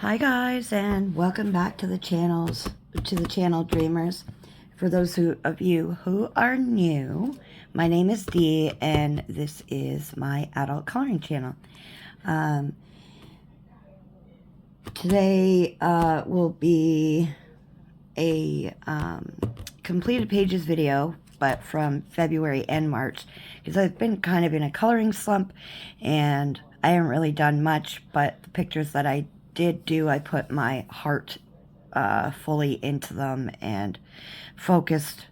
Hi guys, and welcome back to the channel Dreamers. For those of you who are new, my name is Dee and this is my adult coloring channel. Today will be a completed pages video, but from February and March, because I've been kind of in a coloring slump and I haven't really done much, but the pictures that I did do, I put my heart fully into them and focused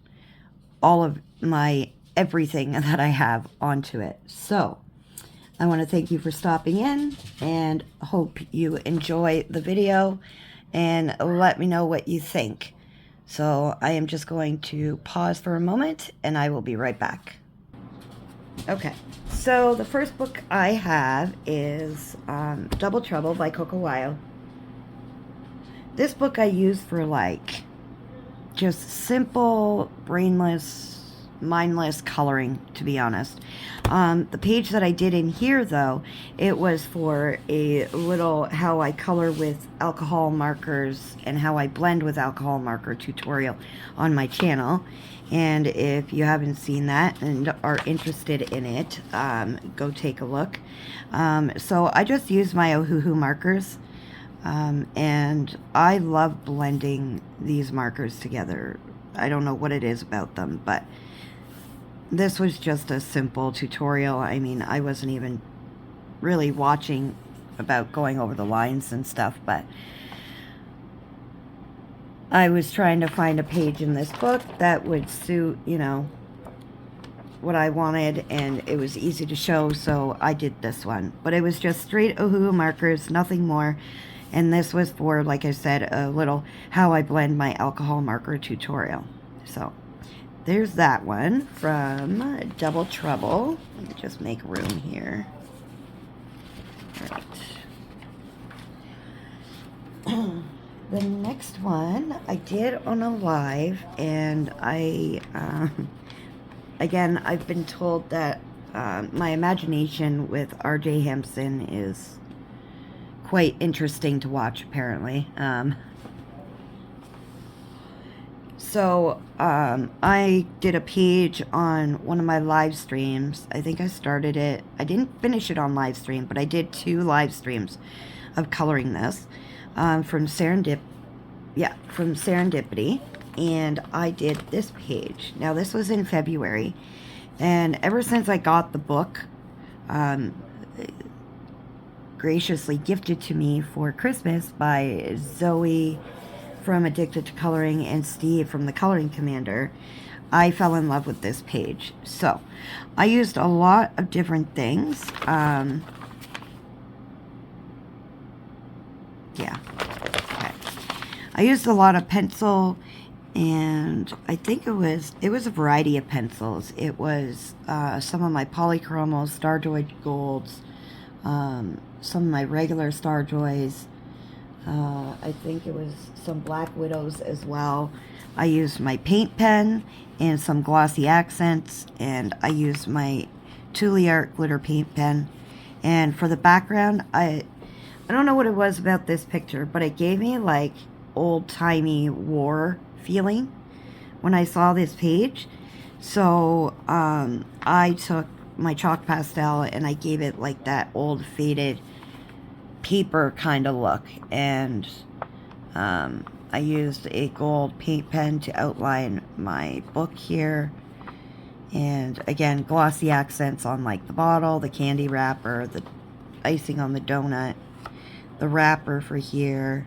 all of my everything that I have onto it. So I want to thank you for stopping in and hope you enjoy the video and let me know what you think. So I am just going to pause for a moment and I will be right back. Okay, so the first book I have is Double Trouble by Kawaii. This book I use for like just simple, brainless, mindless coloring, to be honest. The page that I did in here, though, it was for a little how I color with alcohol markers and how I blend with alcohol marker tutorial on my channel. And if you haven't seen that and are interested in it, go take a look. So I just use my Ohuhu markers. And I love blending these markers together. I don't know what it is about them, but this was just a simple tutorial. I mean, I wasn't even really watching about going over the lines and stuff, but I was trying to find a page in this book that would suit, you know, what I wanted, and it was easy to show, so I did this one. But it was just straight Ohuhu markers, nothing more. And this was for, like I said, a little how I blend my alcohol marker tutorial. So there's that one from Double Trouble. Let me just make room here. All right. The next one I did on a live, and again, I've been told that my imagination with R.J. Hampson is quite interesting to watch, apparently. So I did a page on one of my live streams. I think I started it. I didn't finish it on live stream, but I did 2 live streams of coloring this from Serendipity. And I did this page. Now, this was in February, and ever since I got the book, graciously gifted to me for Christmas by Zoe from Addicted to Coloring and Steve from the Coloring Commander, I fell in love with this page. So I used a lot of different things. Yeah. Okay. I used a lot of pencil, and I think it was a variety of pencils. It was some of my polychromos, Starjoy Golds, some of my regular Starjoys. I think it was some Black Widows as well. I used my paint pen and some glossy accents, and I used my Art glitter paint pen. And for the background, I don't know what it was about this picture, but it gave me like old-timey war feeling when I saw this page. So I took my chalk pastel and I gave it like that old faded paper kind of look, and I used a gold paint pen to outline my book here, and again, glossy accents on like the bottle, the candy wrapper, the icing on the donut, the wrapper for here.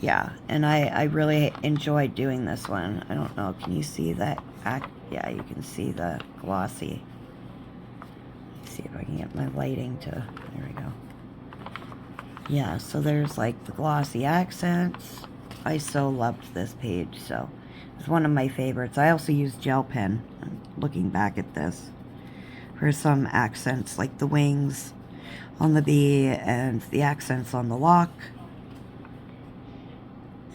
Yeah, and I really enjoyed doing this one. I don't know, can you see that? Yeah, you can see the glossy. Let's see if I can get my lighting to, there we go. Yeah, so there's like the glossy accents. I so loved this page, so it's one of my favorites. I also used gel pen, looking back at this, for some accents, like the wings on the bee and the accents on the lock.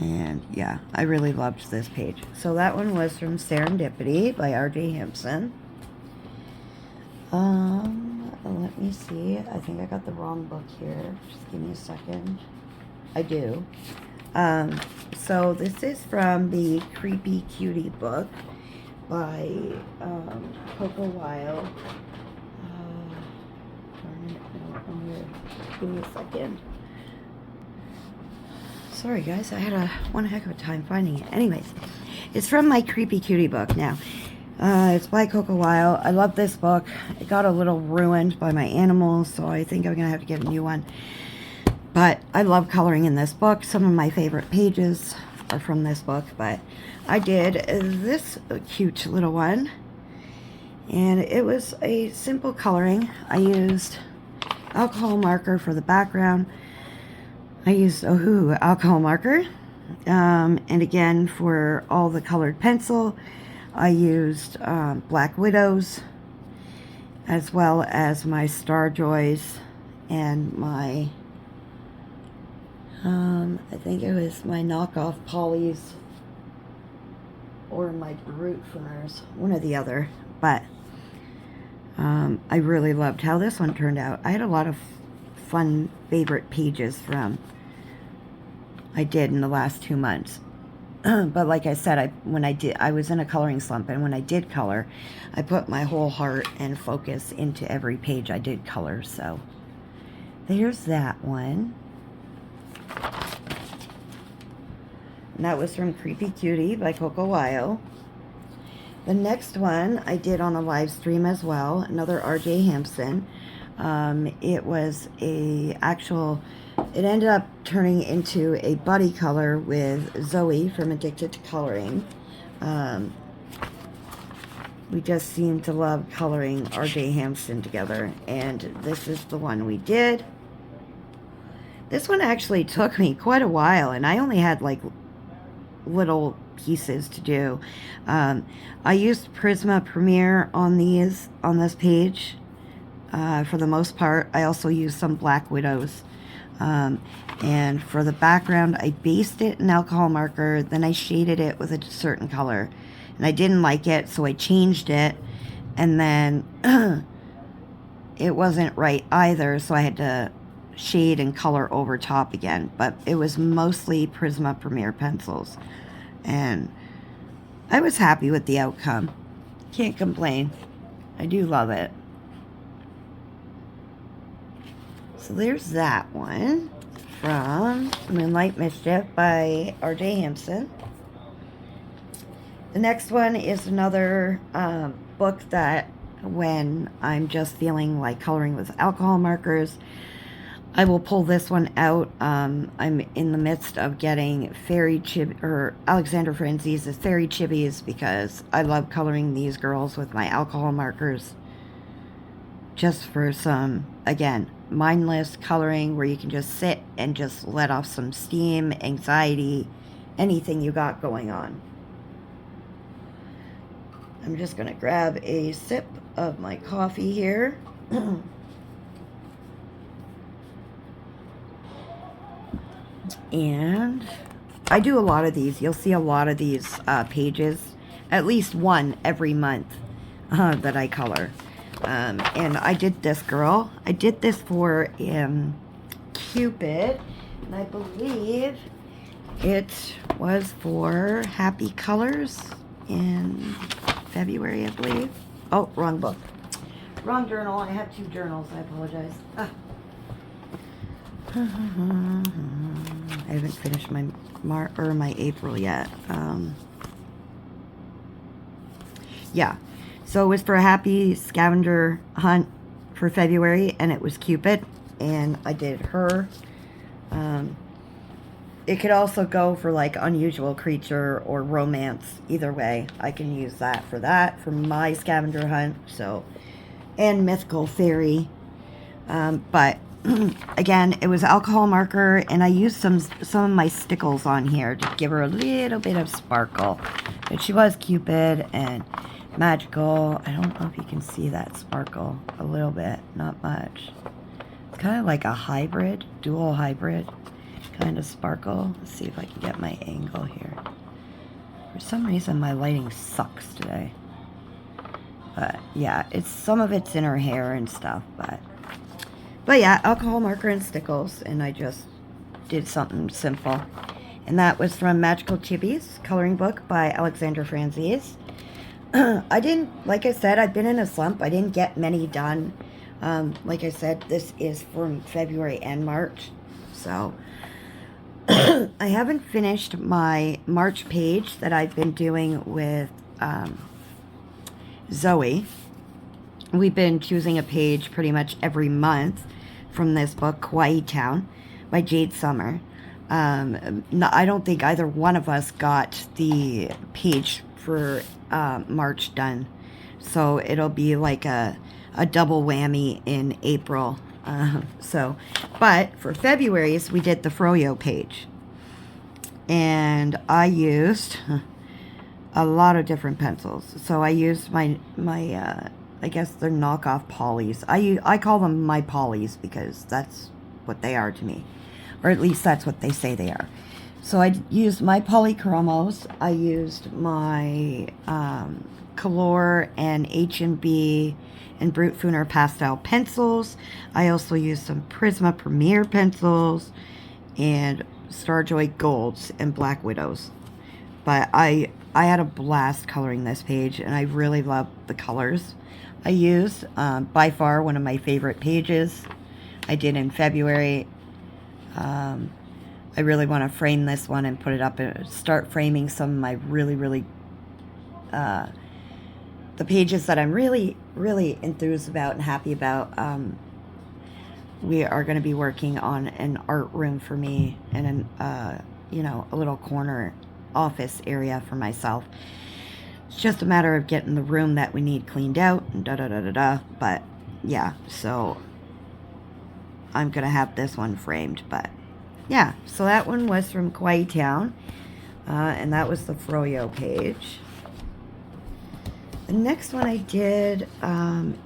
And yeah, I really loved this page. So that one was from Serendipity by R.J. Hampson. Let me see. I think I got the wrong book here. Just give me a second. I do. So this is from the Creepy Cutie book by Coco Weil. Darn it, no, I'm weird. Give me a second. Sorry guys, I had one heck of a time finding it. Anyways, it's from my Creepy Cutie book. Now, it's by Coco Weil. I love this book. It got a little ruined by my animals, so I think I'm going to have to get a new one. But I love coloring in this book. Some of my favorite pages are from this book, but I did this cute little one. And it was a simple coloring. I used alcohol marker for the background. I used Ohuhu alcohol marker. And again, for all the colored pencil, I used Black Widows, as well as my Star Joys and my, I think it was my knockoff Polys or my Brute Funners, one or the other. But I really loved how this one turned out. I had a lot of fun favorite pages from I did in the last 2 months. But like I said, I was in a coloring slump, and when I did color, I put my whole heart and focus into every page I did color. So there's that one. And that was from Creepy Cutie by Coco Weil. The next one I did on a live stream as well, another RJ Hampson. It was it ended up turning into a buddy color with Zoe from Addicted to Coloring. We just seem to love coloring RJ Hampson together, and this is the one we did. This one actually took me quite a while, and I only had like little pieces to do. I used Prisma Premiere on this page for the most part. I also used some Black Widows. And for the background, I based it in alcohol marker, then I shaded it with a certain color. And I didn't like it, so I changed it, and then it wasn't right either, so I had to shade and color over top again. But it was mostly Prisma Premiere pencils, and I was happy with the outcome. Can't complain. I do love it. So there's that one from Moonlight Mischief by RJ Hampson. The next one is another book that when I'm just feeling like coloring with alcohol markers, I will pull this one out. I'm in the midst of getting Alexander Franzise's Fairy Chibies, because I love coloring these girls with my alcohol markers. Just for some, again, mindless coloring where you can just sit and just let off some steam, anxiety, anything you got going on. I'm just going to grab a sip of my coffee here. And I do a lot of these. You'll see a lot of these pages, at least one every month that I color. And I did this girl. I did this for Cupid, and I believe it was for Happy Colors in February, I believe. Oh, wrong book. Wrong journal. I have 2 journals. I apologize. I haven't finished my my April yet. Yeah. So it was for a Happy Scavenger Hunt for February, and it was Cupid, and I did her. It could also go for like Unusual Creature or Romance. Either way, I can use that for my scavenger hunt. So, and Mythical Fairy. But again, it was alcohol marker, and I used some of my stickles on here to give her a little bit of sparkle. But she was Cupid and magical. I don't know if you can see that sparkle a little bit, not much. It's kind of like a hybrid, dual hybrid kind of sparkle. Let's see if I can get my angle here. For some reason my lighting sucks today. But yeah, some of it's in her hair and stuff, but yeah, alcohol marker and stickles, and I just did something simple. And that was from Magical Chibies, coloring book by Alexandra Franzese. I didn't, like I said, I've been in a slump. I didn't get many done. Like I said, this is from February and March. So, I haven't finished my March page that I've been doing with Zoe. We've been choosing a page pretty much every month from this book, Kawaii Town, by Jade Summer. No, I don't think either one of us got the page for March done. So it'll be like a double whammy in April. But for February's, we did the Froyo page. And I used a lot of different pencils. So I used my I guess they're knockoff polys. I call them my polys because that's what they are to me. Or at least that's what they say they are. So I used my polychromos. I used my Color and H&B and Brute Fooner pastel pencils. I also used some Prisma Premier pencils and Starjoy Golds and Black Widows. But I had a blast coloring this page, and I really love the colors I used. By far one of my favorite pages I did in February. I really want to frame this one and put it up and start framing some of my really the pages that I'm really enthused about and happy about. We are going to be working on an art room for me and a little corner office area for myself. It's just a matter of getting the room that we need cleaned out and but yeah, so I'm gonna have this one framed. But yeah, so that one was from Kawaii Town, and that was the Froyo page. The next one I did,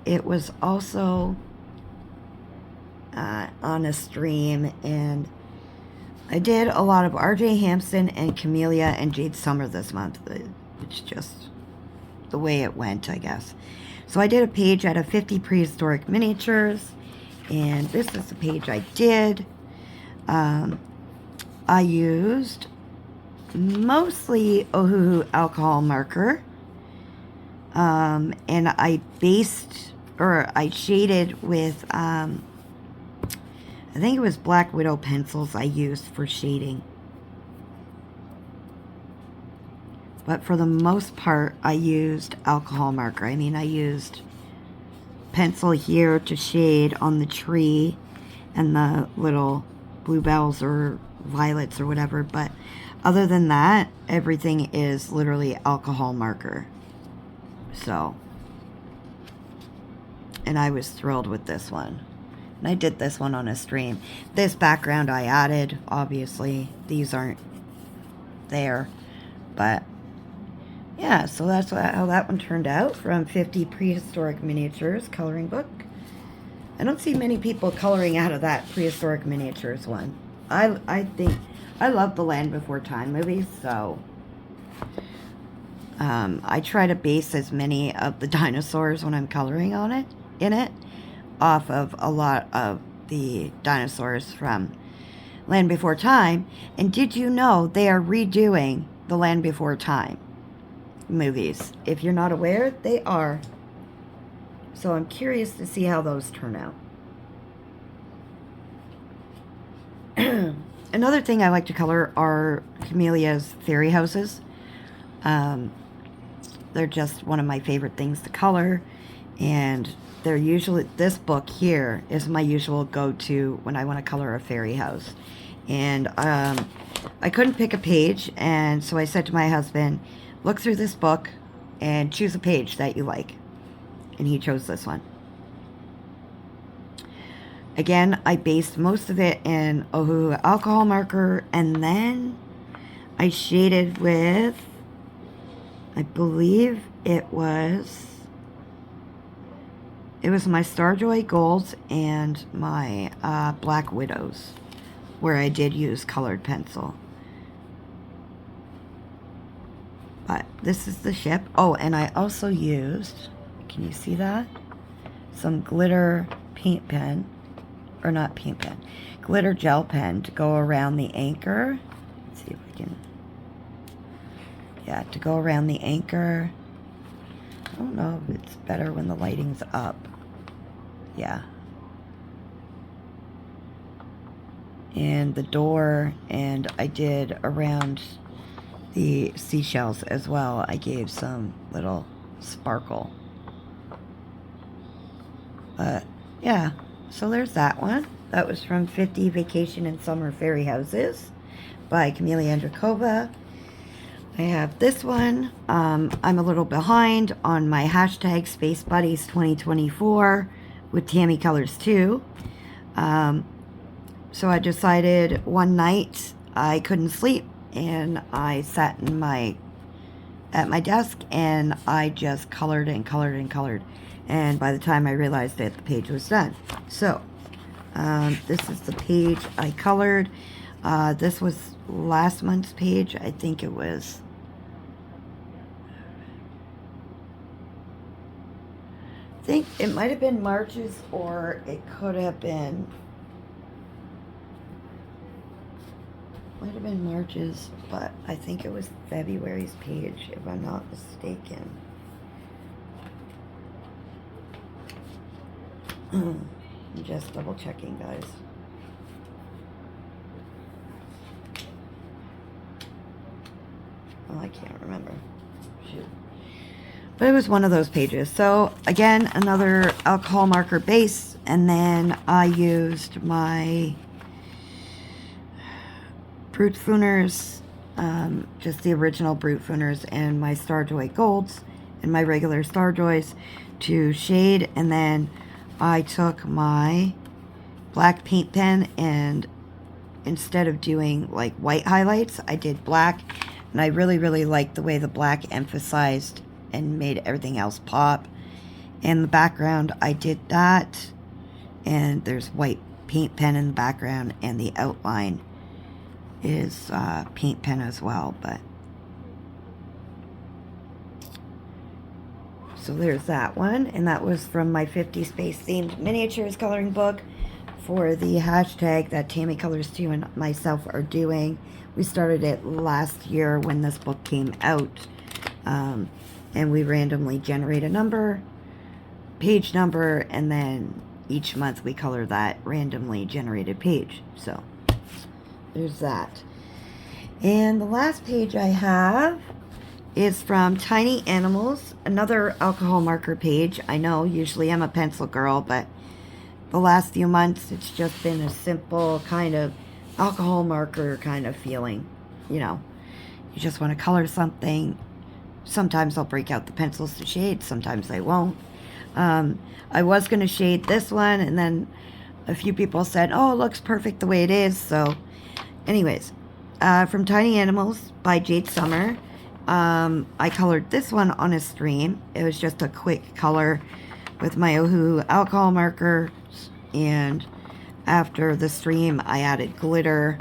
it was also on a stream, and I did a lot of RJ Hampson and Camellia and Jade Summer this month. It's just the way it went, I guess. So I did a page out of 50 Prehistoric Miniatures, and this is the page I did. I used mostly Ohuhu alcohol marker, and I shaded with, I think it was Black Widow pencils I used for shading. But for the most part, I used alcohol marker. I mean, I used pencil here to shade on the tree and the little bluebells or violets or whatever. But other than that, everything is literally alcohol marker. So, and I was thrilled with this one. And I did this one on a stream. This background I added, obviously. These aren't there. But yeah, so that's how that one turned out from 50 Prehistoric Miniatures coloring book. I don't see many people coloring out of that Prehistoric Miniatures one. I think I love the Land Before Time movies, so I try to base as many of the dinosaurs when I'm coloring in it off of a lot of the dinosaurs from Land Before Time. And did you know they are redoing the Land Before Time movies? If you're not aware, they are. So I'm curious to see how those turn out. Another thing I like to color are Camellia's fairy houses. They're just one of my favorite things to color, and they're usually, this book here is my usual go-to when I want to color a fairy house. And I couldn't pick a page, and so I said to my husband, look through this book and choose a page that you like. And he chose this one. Again, I based most of it in Ohuhu alcohol marker, and then I shaded with, I believe it was my Starjoy Golds and my Black Widows, where I did use colored pencil. But this is the ship. Oh, and I also used, can you see that? Some glitter paint pen, or not paint pen, glitter gel pen to go around the anchor. Let's see if we can, yeah, to go around the anchor. I don't know if it's better when the lighting's up. Yeah. And the door, and I did around the seashells as well. I gave some little sparkle. But yeah, so there's that one. That was from 50 Vacation and Summer Fairy Houses by Camelia Andrakova. I have this one. I'm a little behind on my hashtag Space Buddies 2024 with Tammy Colors too. So I decided one night I couldn't sleep, and I sat at my desk and I just colored and colored and colored. And by the time I realized it, the page was done. So this is the page I colored. This was last month's page. I think it was. I think it might have been March's, or it could have been. Might have been March's, but I think it was February's page, if I'm not mistaken. I'm just double checking, guys. Oh, I can't remember. Shoot. But it was one of those pages. So, again, another alcohol marker base, and then I used my Brute Fooners, just the original Brute Fooners, and my Starjoy Golds and my regular Starjoys to shade. And then I took my black paint pen, and instead of doing like white highlights, I did black. And I really, really liked the way the black emphasized and made everything else pop. In the background, I did that. And there's white paint pen in the background, and the outline is paint pen as well. But so there's that one, and that was from my 50 space themed miniatures coloring book for the hashtag that Tammy Colors 2 and myself are doing. We started it last year when this book came out, and we randomly generate a number, page number, and then each month we color that randomly generated page. So there's that. And the last page I have is from Tiny Animals, another alcohol marker page. I know usually I'm a pencil girl, but the last few months it's just been a simple kind of alcohol marker kind of feeling. You know, you just want to color something. Sometimes I'll break out the pencils to shade, sometimes I won't. I was going to shade this one, and then a few people said, oh, it looks perfect the way it is. So anyways, from Tiny Animals by Jade Summer, I colored this one on a stream. It was just a quick color with my Ohu alcohol markers, and after the stream I added glitter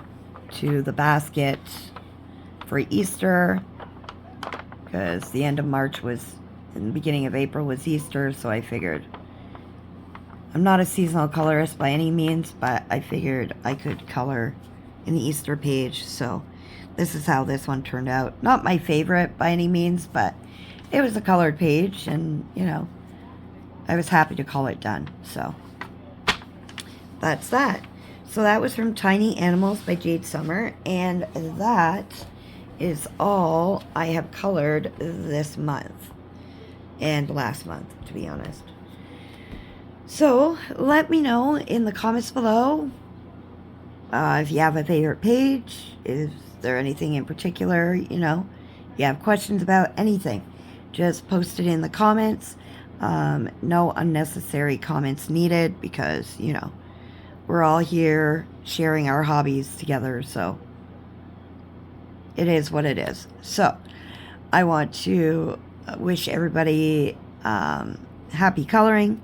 to the basket for Easter, because the end of March was, and the beginning of April was Easter, so I figured, I'm not a seasonal colorist by any means, but I figured I could color in the Easter page. So this is how this one turned out. Not my favorite by any means, but it was a colored page, and you know, I was happy to call it done. So that's that. So that was from Tiny Animals by Jade Summer, and that is all I have colored this month and last month, to be honest. So let me know in the comments below if you have a favorite page. Is there anything in particular, you know, you have questions about anything, just post it in the comments. No unnecessary comments needed, because you know, we're all here sharing our hobbies together, so it is what it is. So I want to wish everybody happy coloring,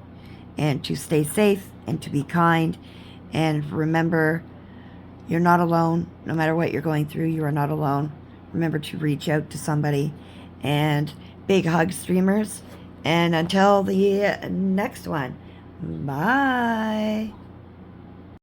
and to stay safe, and to be kind, and remember, you're not alone. No matter what you're going through, you are not alone. Remember to reach out to somebody, and big hugs, streamers, and until the next one, bye.